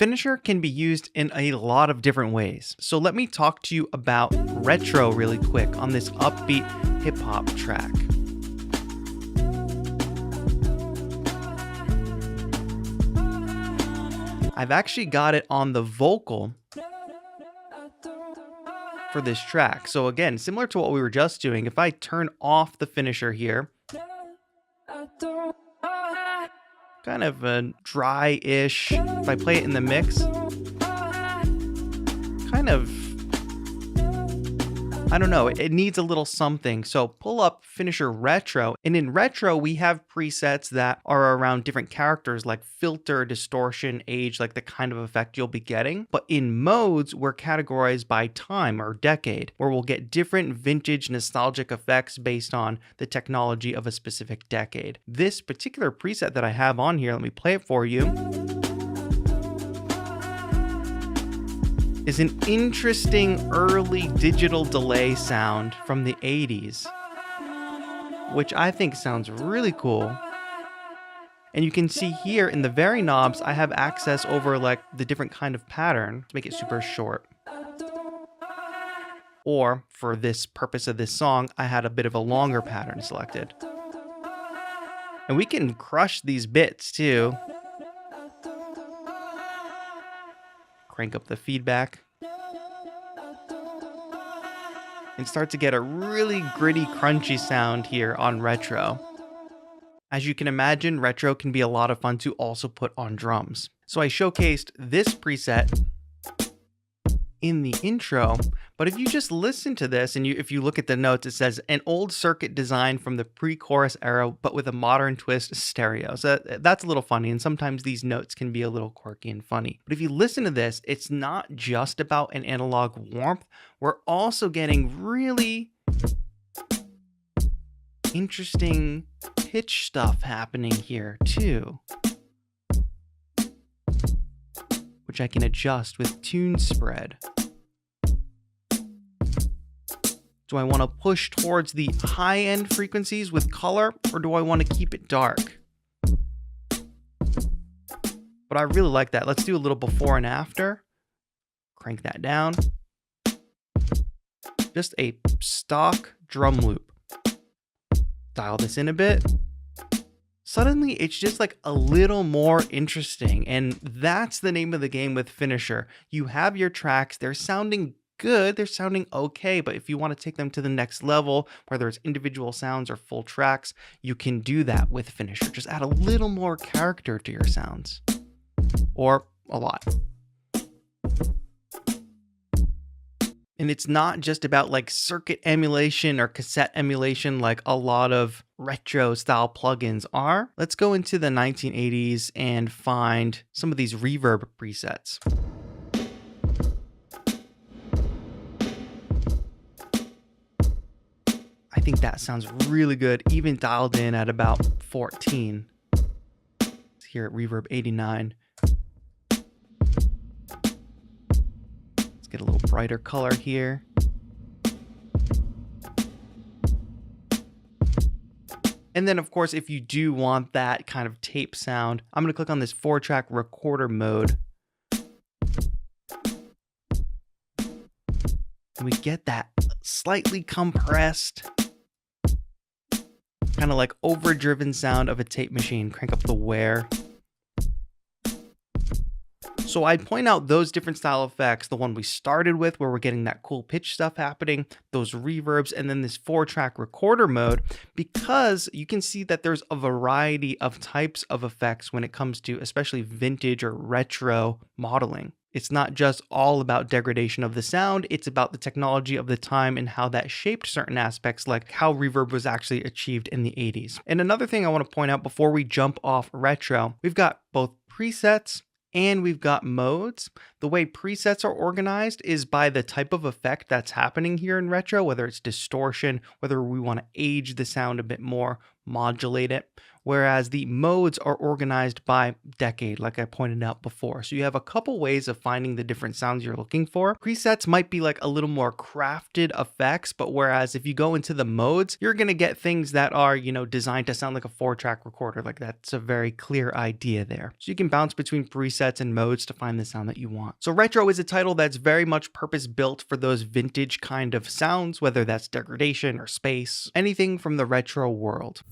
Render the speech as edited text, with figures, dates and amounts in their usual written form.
Finisher can be used in a lot of different ways. So let me talk to you about retro really quick on this upbeat hip hop track. I've actually got it on the vocal for this track. So again, similar to what we were just doing, if I turn off the finisher here, kind of a dry-ish, if I play it in the mix, kind of, I don't know, it needs a little something. So pull up Finisher Retro, and in Retro, we have presets that are around different characters like filter, distortion, age, like the kind of effect you'll be getting. But in modes, we're categorized by time or decade, where we'll get different vintage nostalgic effects based on the technology of a specific decade. This particular preset that I have on here, let me play it for you, is an interesting early digital delay sound from the 80s, which I think sounds really cool. And you can see here in the very knobs, I have access over like the different kind of pattern to make it super short. Or for this purpose of this song, I had a bit of a longer pattern selected. And we can crush these bits too. Crank up the feedback and start to get a really gritty, crunchy sound here on Retro. As you can imagine, Retro can be a lot of fun to also put on drums. So I showcased this preset in the intro, but if you just listen to this and if you look at the notes, it says an old circuit design from the pre-chorus era, but with a modern twist, stereo. So that's a little funny, and sometimes these notes can be a little quirky and funny. But if you listen to this, it's not just about an analog warmth. We're also getting really interesting pitch stuff happening here too, which I can adjust with tune spread. Do I want to push towards the high-end frequencies with color, or do I want to keep it dark? But I really like that. Let's do a little before and after. Crank that down. Just a stock drum loop. Dial this in a bit. Suddenly, it's just like a little more interesting, and that's the name of the game with Finisher. You have your tracks, they're sounding good, they're sounding okay, but if you want to take them to the next level, whether it's individual sounds or full tracks, you can do that with Finisher. Just add a little more character to your sounds, or a lot. And it's not just about like circuit emulation or cassette emulation like a lot of retro style plugins are. Let's go into the 1980s and find some of these reverb presets. I think that sounds really good, even dialed in at about 14. Let's hear it, reverb 89. Get a little brighter color here. And then of course, if you do want that kind of tape sound, I'm going to click on this 4-track recorder mode. And we get that slightly compressed, kind of like overdriven sound of a tape machine. Crank up the wear. So I'd point out those different style effects, the one we started with where we're getting that cool pitch stuff happening, those reverbs, and then this 4-track recorder mode, because you can see that there's a variety of types of effects when it comes to especially vintage or retro modeling. It's not just all about degradation of the sound, it's about the technology of the time and how that shaped certain aspects, like how reverb was actually achieved in the 80s. And another thing I want to point out before we jump off retro, we've got both presets and we've got modes. The way presets are organized is by the type of effect that's happening here in retro, whether it's distortion, whether we want to age the sound a bit more, modulate it. Whereas the modes are organized by decade, like I pointed out before. So you have a couple ways of finding the different sounds you're looking for. Presets might be like a little more crafted effects, but whereas if you go into the modes, you're going to get things that are, designed to sound like a 4-track recorder. Like that's a very clear idea there. So you can bounce between presets and modes to find the sound that you want. So retro is a title that's very much purpose built for those vintage kind of sounds, whether that's degradation or space, anything from the retro world.